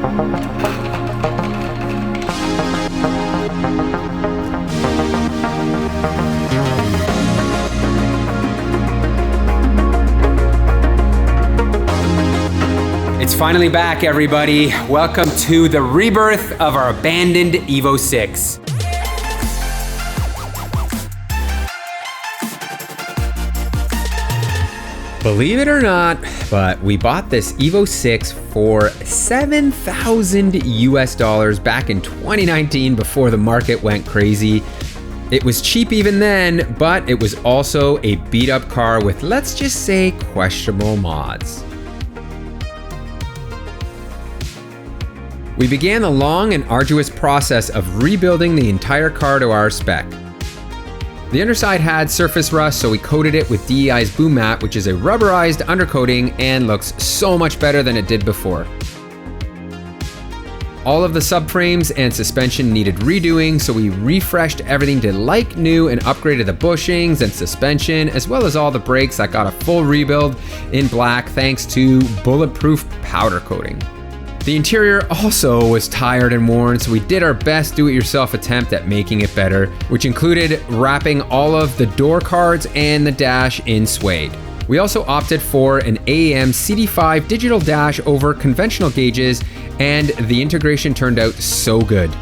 It's finally back, everybody. Welcome to the rebirth of our abandoned Evo 6. Believe it or not, but we bought this Evo 6 for $7,000 US back in 2019 before the market went crazy. It was cheap even then, but it was also a beat up car with, let's just say, questionable mods. We began the long and arduous process of rebuilding the entire car to our spec. The underside had surface rust, so we coated it with DEI's Boom Mat, which is a rubberized undercoating and looks so much better than it did before. All of the subframes and suspension needed redoing, so we refreshed everything to like new and upgraded the bushings and suspension, as well as all the brakes that got a full rebuild in black thanks to bulletproof powder coating. The interior also was tired and worn, so we did our best do-it-yourself attempt at making it better, which included wrapping all of the door cards and the dash in suede. We also opted for an AEM CD5 digital dash over conventional gauges, and the integration turned out so good.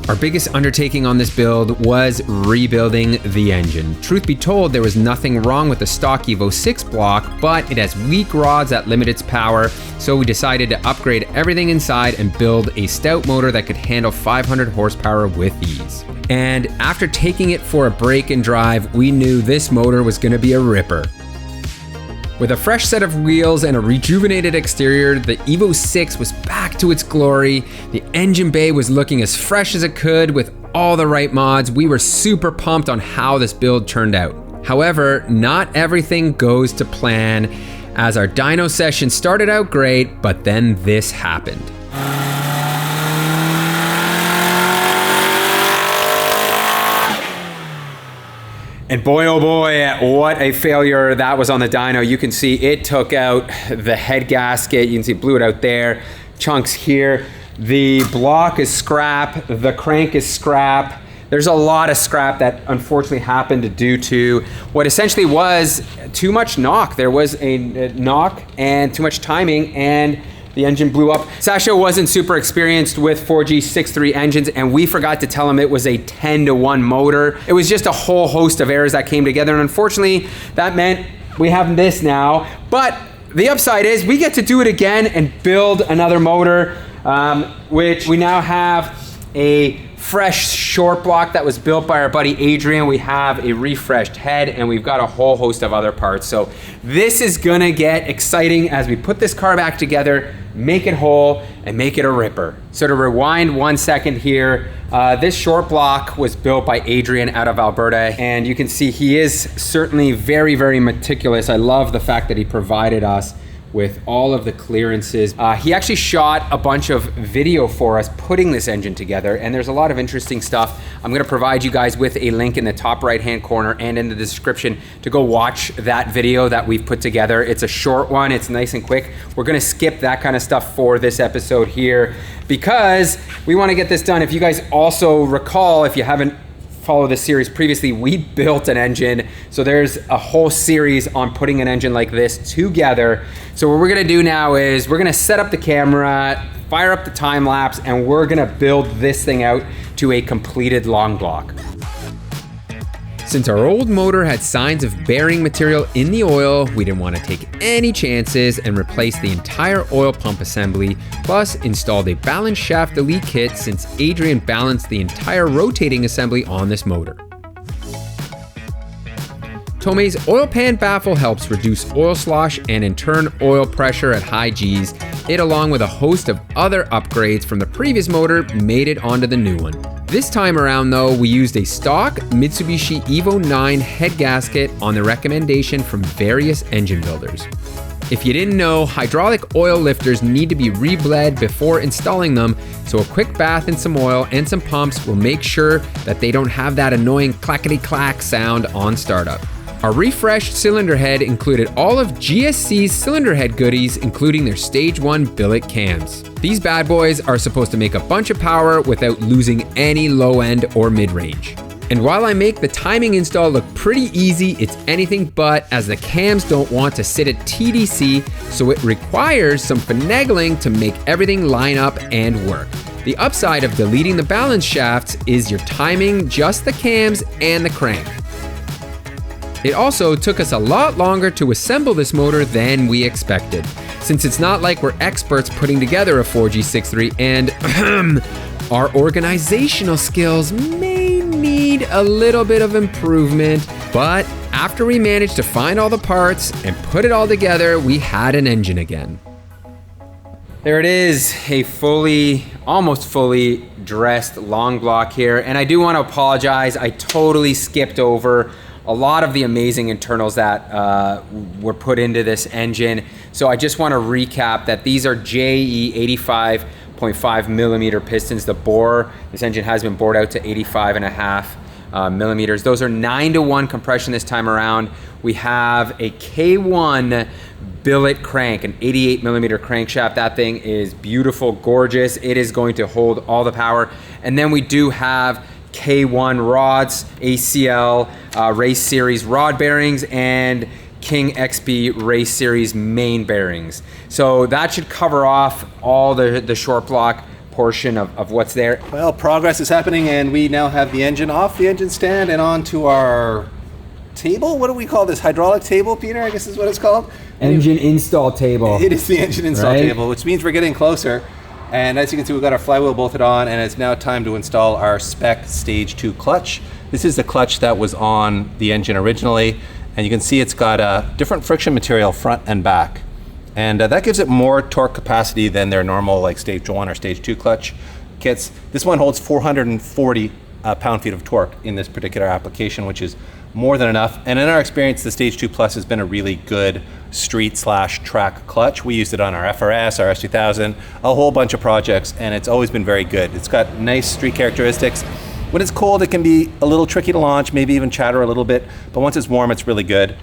Our biggest undertaking on this build was rebuilding the engine. Truth be told, there was nothing wrong with the stock Evo 6 block, but it has weak rods that limit its power, so we decided to upgrade everything inside and build a stout motor that could handle 500 horsepower with ease. And after taking it for a break and drive, we knew this motor was going to be a ripper. With a fresh set of wheels and a rejuvenated exterior, the Evo 6 was back to its glory. The engine bay was looking as fresh as it could with all the right mods. We were super pumped on how this build turned out. However, not everything goes to plan, as our dyno session started out great, but then this happened. And boy, oh boy, what a failure that was on the dyno. You can see it took out the head gasket. You can see it blew it out there, chunks here. The block is scrap, the crank is scrap. There's a lot of scrap that unfortunately happened due to what essentially was too much knock. There was a knock and too much timing, and the engine blew up. Sasha wasn't super experienced with 4G63 engines, and we forgot to tell him it was a 10-to-1 motor. It was just a whole host of errors that came together, and unfortunately, that meant we have this now. But the upside is we get to do it again and build another motor, which we now have a fresh short block that was built by our buddy Adrian. We have a refreshed head, and we've got a whole host of other parts. So this is gonna get exciting as we put this car back together, make it whole, and make it a ripper. So to rewind 1 second here, this short block was built by Adrian out of Alberta, and you can see he is certainly very, very meticulous. I love the fact that he provided us with all of the clearances. He actually shot a bunch of video for us putting this engine together, and there's a lot of interesting stuff. I'm gonna provide you guys with a link in the top right-hand corner and in the description to go watch that video that we've put together. It's a short one, it's nice and quick. We're gonna skip that kind of stuff for this episode here because we wanna get this done. If you guys also recall, if you haven't followed this series previously, we built an engine. So there's a whole series on putting an engine like this together. So what we're gonna do now is we're gonna set up the camera, fire up the time lapse, and we're gonna build this thing out to a completed long block. Since our old motor had signs of bearing material in the oil, we didn't want to take any chances and replace the entire oil pump assembly, plus installed a balance shaft delete kit since Adrian balanced the entire rotating assembly on this motor. Tomei's oil pan baffle helps reduce oil slosh and in turn oil pressure at high Gs. It, along with a host of other upgrades from the previous motor, made it onto the new one. This time around though, we used a stock Mitsubishi Evo 9 head gasket on the recommendation from various engine builders. If you didn't know, hydraulic oil lifters need to be rebled before installing them, so a quick bath in some oil and some pumps will make sure that they don't have that annoying clackety-clack sound on startup. Our refreshed cylinder head included all of GSC's cylinder head goodies, including their Stage 1 billet cams. These bad boys are supposed to make a bunch of power without losing any low end or mid range. And while I make the timing install look pretty easy, it's anything but, as the cams don't want to sit at TDC, so it requires some finagling to make everything line up and work. The upside of deleting the balance shafts is you're timing just the cams and the crank. It also took us a lot longer to assemble this motor than we expected, since it's not like we're experts putting together a 4G63, and our organizational skills may need a little bit of improvement, but after we managed to find all the parts and put it all together, we had an engine again. There it is, a almost fully dressed long block here. And I do want to apologize, I totally skipped over a lot of the amazing internals that were put into this engine. So I just want to recap that these are JE 85.5 millimeter pistons. The bore, this engine has been bored out to 85.5 millimeters. Those are 9-to-1 compression this time around. We have a K1 billet crank, an 88 millimeter crankshaft. That thing is beautiful, gorgeous. It is going to hold all the power. And then we do have K1 rods, ACL race series rod bearings, and King XB race series main bearings. So that should cover off all the short block portion of what's there. Well, progress is happening, and we now have the engine off the engine stand and onto our table. What do we call this? Hydraulic table, Peter, I guess is what it's called? Engine install table. It is the engine install right? table, which means we're getting closer. And as you can see, we've got our flywheel bolted on, and it's now time to install our spec Stage 2 clutch. This is the clutch that was on the engine originally, and you can see it's got a different friction material front and back. And that gives it more torque capacity than their normal like Stage 1 or Stage 2 clutch kits. This one holds 440 pound-feet of torque in this particular application, which is more than enough. And in our experience, the Stage 2 Plus has been a really good street/track clutch. We used it on our FRS, our S2000, a whole bunch of projects, and it's always been very good. It's got nice street characteristics. When it's cold, it can be a little tricky to launch, maybe even chatter a little bit, but once it's warm, it's really good.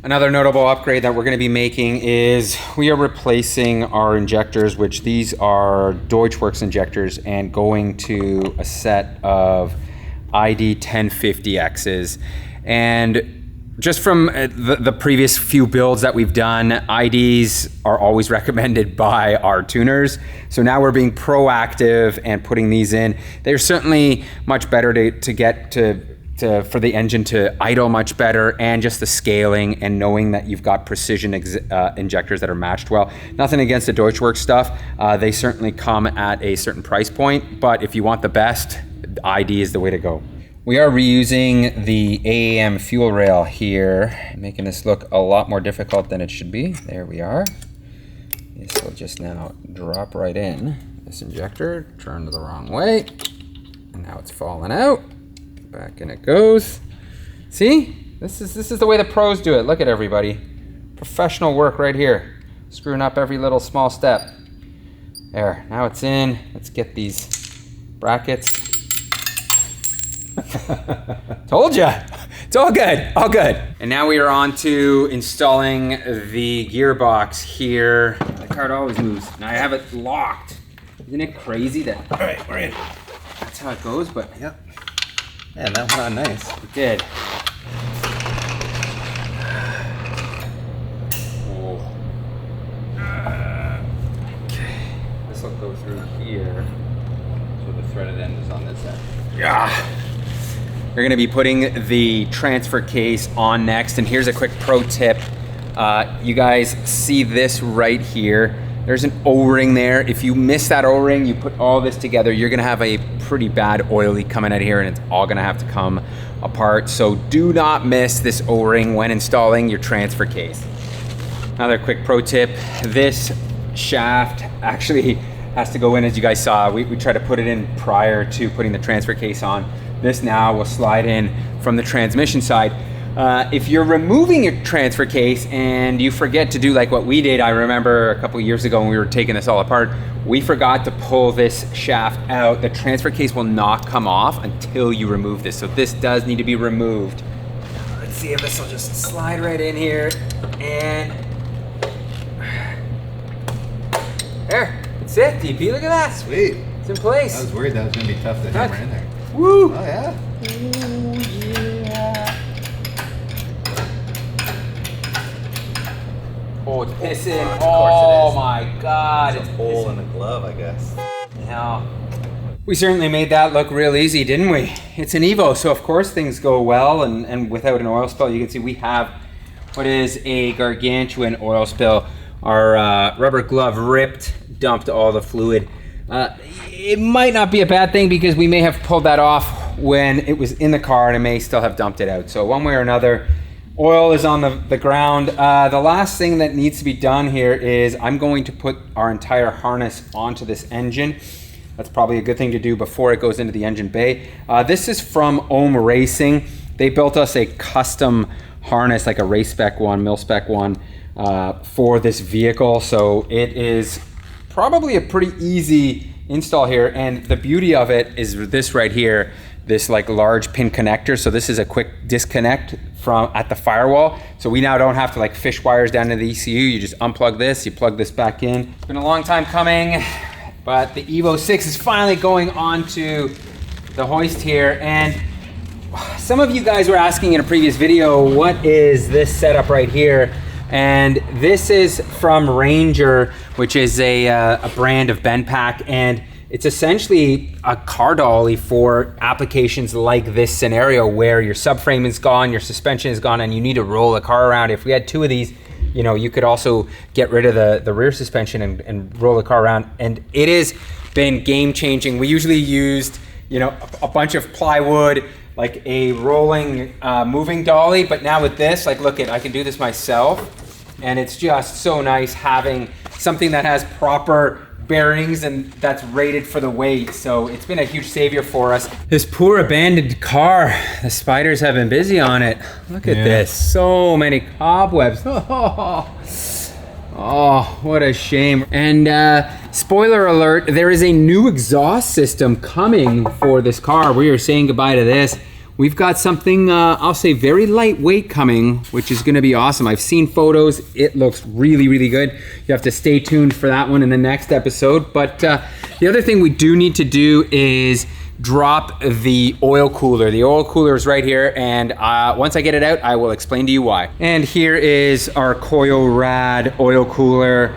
Another notable upgrade that we're going to be making is we are replacing our injectors, which these are Deutschwerks injectors, and going to a set of ID 1050Xs. And just from the previous few builds that we've done, IDs are always recommended by our tuners. So now we're being proactive and putting these in. They're certainly much better to get for the engine to idle much better, and just the scaling and knowing that you've got precision injectors that are matched well. Nothing against the Deutschwerks stuff. They certainly come at a certain price point, but if you want the best, ID is the way to go. We are reusing the AAM fuel rail here, making this look a lot more difficult than it should be. There we are. This will just now drop right in. This injector turned the wrong way, and now it's falling out. Back in it goes. See? This is the way the pros do it. Look at everybody. Professional work right here. Screwing up every little small step. There, now it's in. Let's get these brackets. Told ya. It's all good, all good. And now we are on to installing the gearbox here. The card always moves. Now I have it locked. Isn't it crazy that, all right, we're in. That's how it goes, but Yep. Yeah, that went on nice. it did. Oh. Okay, this will go through here. So the threaded end is on this end. Yeah. We're gonna be putting the transfer case on next, and here's a quick pro tip. You guys see this right here. There's an O-ring there. If you miss that O-ring, you put all this together, you're gonna have a pretty bad oil leak coming out of here, and it's all gonna have to come apart. So do not miss this O-ring when installing your transfer case. Another quick pro tip, this shaft actually has to go in, as you guys saw. We tried to put it in prior to putting the transfer case on. This now will slide in from the transmission side. If you're removing your transfer case and you forget to do like what we did, I remember a couple years ago when we were taking this all apart, we forgot to pull this shaft out. The transfer case will not come off until you remove this. So this does need to be removed. Let's see if this will just slide right in here. And there, that's it, DP, look at that. Sweet. It's in place. I was worried that was going to be tough to hammer in there. Woo! Oh, yeah. Oh, it's pissing. Of course it is. My God. It's a hole in the glove, I guess. Yeah. We certainly made that look real easy, didn't we? It's an Evo, so of course things go well, and without an oil spill, you can see we have what is a gargantuan oil spill. Our rubber glove ripped, dumped all the fluid. It might not be a bad thing because we may have pulled that off when it was in the car and it may still have dumped it out. So one way or another, oil is on the ground. The last thing that needs to be done here is I'm going to put our entire harness onto this engine. That's probably a good thing to do before it goes into the engine bay. This is from Ohm Racing. They built us a custom harness, like a race spec one, mil spec one, for this vehicle. So it is probably a pretty easy install here. And the beauty of it is this right here, this like large pin connector. So this is a quick disconnect from at the firewall. So we now don't have to like fish wires down to the ECU. You just unplug this, you plug this back in. It's been a long time coming, but the Evo 6 is finally going onto the hoist here. And some of you guys were asking in a previous video, what is this setup right here? And this is from Ranger, which is a brand of bend pack, and it's essentially a car dolly for applications like this scenario where your subframe is gone, your suspension is gone, and you need to roll the car around. If we had two of these, you know, you could also get rid of the rear suspension and roll the car around. And it has been game changing. We usually used, you know, a bunch of plywood, like a rolling moving dolly, but now with this, like look I can do this myself, and it's just so nice having something that has proper bearings and that's rated for the weight. So it's been a huge savior for us. This poor abandoned car, the spiders have been busy on it. Look at this, so many cobwebs. Oh, what a shame. And spoiler alert, there is a new exhaust system coming for this car. We are saying goodbye to this. We've got something, I'll say very lightweight coming, which is gonna be awesome. I've seen photos, it looks really, really good. You have to stay tuned for that one in the next episode. But the other thing we do need to do is drop the oil cooler. The oil cooler is right here, and once I get it out, I will explain to you why. And here is our Coil Rad oil cooler.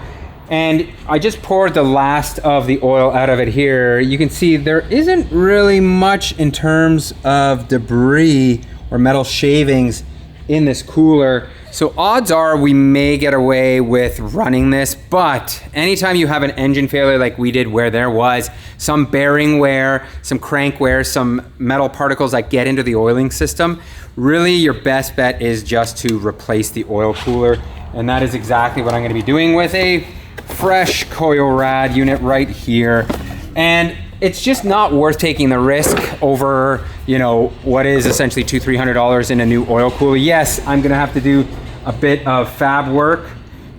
And I just poured the last of the oil out of it here. You can see there isn't really much in terms of debris or metal shavings in this cooler. So odds are we may get away with running this, but anytime you have an engine failure like we did where there was some bearing wear, some crank wear, some metal particles that get into the oiling system, really your best bet is just to replace the oil cooler. And that is exactly what I'm gonna be doing with a fresh Coil Rad unit right here. And it's just not worth taking the risk over, you know, what is essentially $200-300 in a new oil cooler. Yes, I'm gonna have to do a bit of fab work.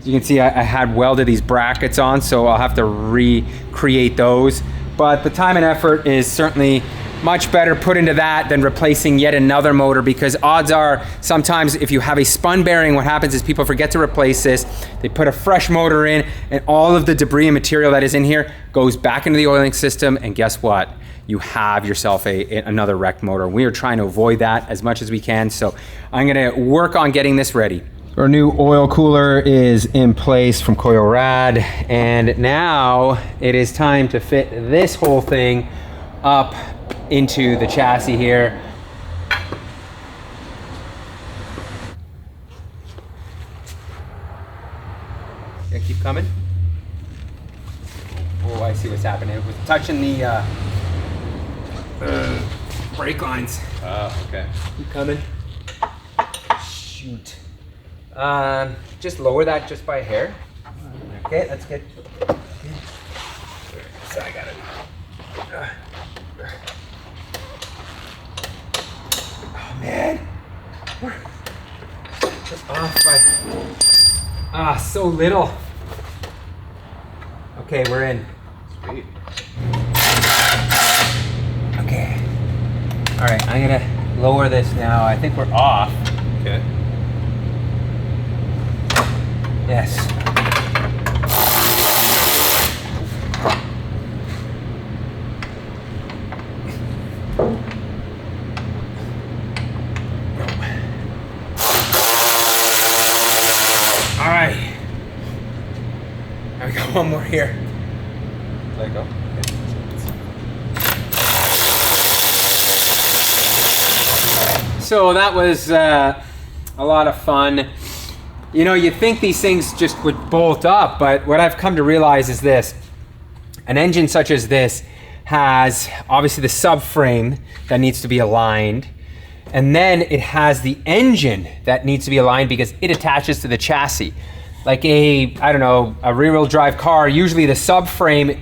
As you can see, I had welded these brackets on, so I'll have to recreate those. But the time and effort is certainly much better put into that than replacing yet another motor, because odds are sometimes if you have a spun bearing, what happens is people forget to replace this. They put a fresh motor in and all of the debris and material that is in here goes back into the oiling system, and guess what? You have yourself another wrecked motor. We are trying to avoid that as much as we can, so I'm gonna work on getting this ready. Our new oil cooler is in place from Coil Rad, and now it is time to fit this whole thing up into the chassis here. Yeah, keep coming. Oh, I see what's happening. It was touching the brake lines. Oh, okay. Keep coming. Shoot. Just lower that just by a hair. Okay, that's good. So I got it. Oh man. Ah, so little. Okay, we're in. Sweet. Okay. All right, I'm gonna lower this now. I think we're off. Okay. Yes. All right. We got one more here. Let it go. So that was a lot of fun. You know, you think these things just would bolt up, but what I've come to realize is this. An engine such as this has obviously the subframe that needs to be aligned, and then it has the engine that needs to be aligned because it attaches to the chassis. Like a rear-wheel drive car, usually the subframe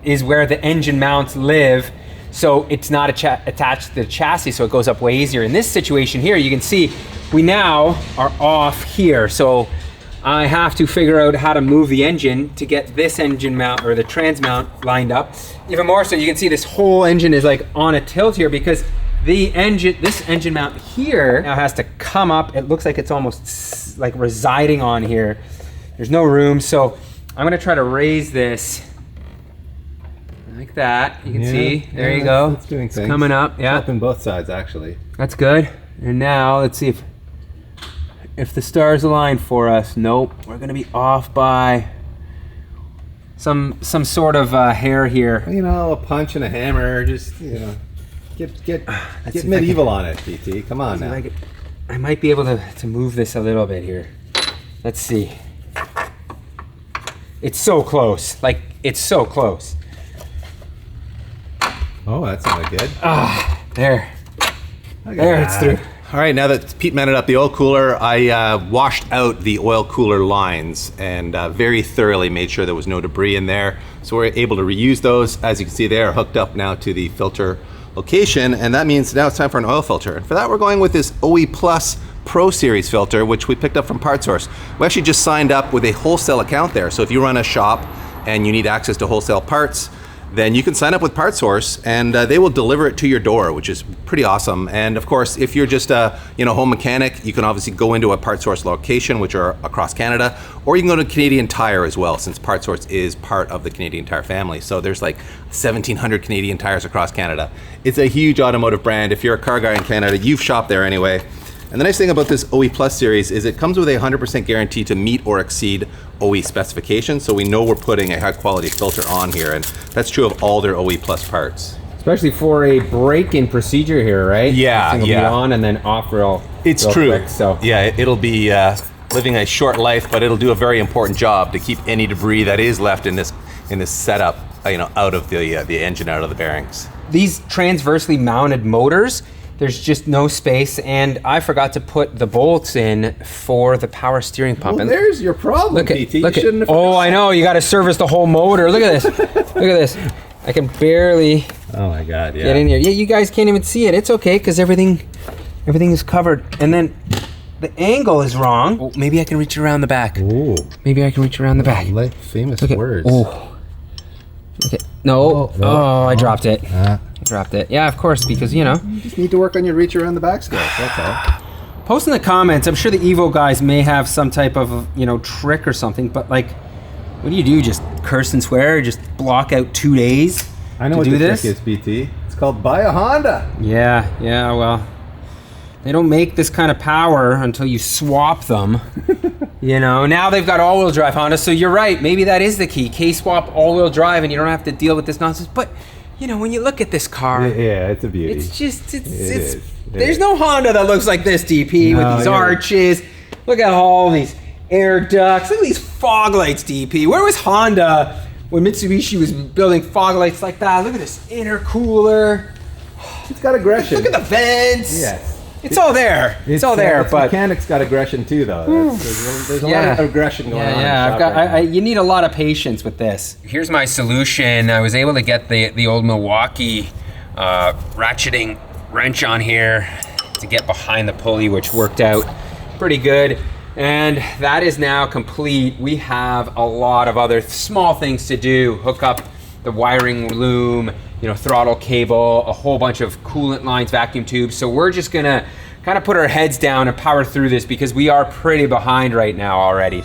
is where the engine mounts live, so it's not attached to the chassis, so it goes up way easier. In this situation here, you can see we now are off here, so I have to figure out how to move the engine to get this engine mount or the trans mount lined up. Even more so, you can see this whole engine is like on a tilt here because this engine mount here now has to come up. It looks like it's almost like residing on here. There's no room, so I'm gonna try to raise this like that. You can see, there you go. It's doing things. It's coming up, yeah. Helping both sides, actually. That's good. And now let's see if the stars align for us. Nope, we're gonna be off by some sort of hair here. You know, a punch and a hammer, just, you know, get medieval on it, BT. Come on now. I might be able to move this a little bit here. Let's see. It's so close. Like, it's so close. Oh, that sounded good. There. There, it's through. All right, now that Pete mounted up the oil cooler, I washed out the oil cooler lines and very thoroughly made sure there was no debris in there. So we're able to reuse those. As you can see, they are hooked up now to the filter location, and that means now it's time for an oil filter. And for that, we're going with this OE Plus Pro Series filter, which we picked up from PartSource. We actually just signed up with a wholesale account there. So if you run a shop and you need access to wholesale parts, then you can sign up with PartSource and they will deliver it to your door, which is pretty awesome. And of course, if you're just a home mechanic, you can obviously go into a PartSource location, which are across Canada, or you can go to Canadian Tire as well, since PartSource is part of the Canadian Tire family. So there's like 1,700 Canadian tires across Canada. It's a huge automotive brand. If you're a car guy in Canada, you've shopped there anyway. And the nice thing about this OE Plus series is it comes with a 100% guarantee to meet or exceed OE specifications, so we know we're putting a high quality filter on here, and that's true of all their OE Plus parts. Especially for a break-in procedure here, right? Yeah, this thing will be on and then off real true. Quick, so. Yeah, it'll be living a short life, but it'll do a very important job to keep any debris that is left in this setup, out of the engine, out of the bearings. These transversely mounted motors, there's just no space, and I forgot to put the bolts in for the power steering pump. Well, there's your problem, PT. Oh, I know. You got to service the whole motor. Look at this. Look at this. I can barely Oh my God, yeah. get in here. Yeah, you guys can't even see it. It's okay because everything is covered. And then the angle is wrong. Oh, maybe I can reach around the back. Ooh. Maybe I can reach around the back. Like famous Okay. words. Oh. Okay. No. Oh, I dropped it. I dropped it. Yeah, of course, because, You just need to work on your reach around the back skills, that's all. Post in the comments. I'm sure the Evo guys may have some type of, trick or something, but like, what do you do? Just curse and swear? Just block out 2 days I know to what do the this? trick is, BT. It's called buy a Honda. Yeah, well, they don't make this kind of power until you swap them. Now they've got all-wheel drive Honda, so you're right. Maybe that is the key. K-swap all-wheel drive, and you don't have to deal with this nonsense. But, when you look at this car, Yeah, it's a beauty. it's just, is. There's no Honda that looks like this, DP, with these arches. Look at all these air ducts. Look at these fog lights, DP. Where was Honda when Mitsubishi was building fog lights like that? Look at this intercooler. It's got aggression. Look at the vents. Yes. It's all there. It's all there, but mechanics got aggression too, though. There's a lot of aggression going on. Yeah, you need a lot of patience with this. Here's my solution. I was able to get the old Milwaukee ratcheting wrench on here to get behind the pulley, which worked out pretty good. And that is now complete. We have a lot of other small things to do. Hook up the wiring loom, throttle cable, a whole bunch of coolant lines, vacuum tubes. So we're just gonna kind of put our heads down and power through this because we are pretty behind right now already.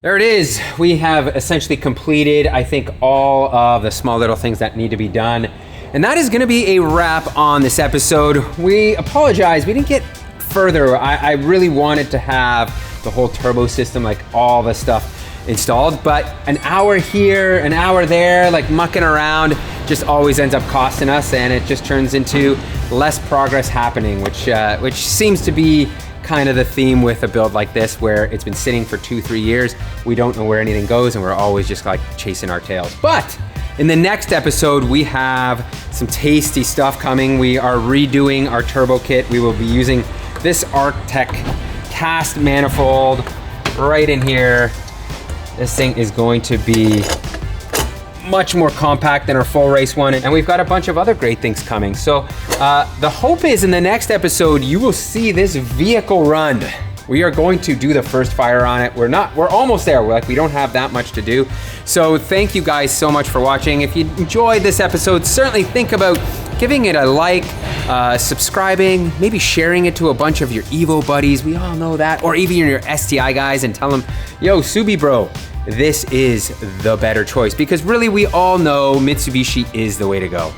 There it is. We have essentially completed, I think, all of the small little things that need to be done. And that is gonna be a wrap on this episode. We apologize, we didn't get further. I really wanted to have the whole turbo system, like all the stuff installed, but an hour here, an hour there, like mucking around, just always ends up costing us, and it just turns into less progress happening, which seems to be kind of the theme with a build like this, where it's been sitting for 2-3 years. We don't know where anything goes, and we're always just like chasing our tails. But in the next episode, we have some tasty stuff coming. We are redoing our turbo kit. We will be using this Arctech cast manifold right in here. This thing is going to be much more compact than our full race one, and we've got a bunch of other great things coming. So the hope is in the next episode you will see this vehicle run. We are going to do the first fire on it. We're almost there. We don't have that much to do. So thank you guys so much for watching. If you enjoyed this episode, certainly think about giving it a like, subscribing, maybe sharing it to a bunch of your Evo buddies. We all know that. Or even your STI guys, and tell them, yo, Subi bro, this is the better choice, because really we all know Mitsubishi is the way to go.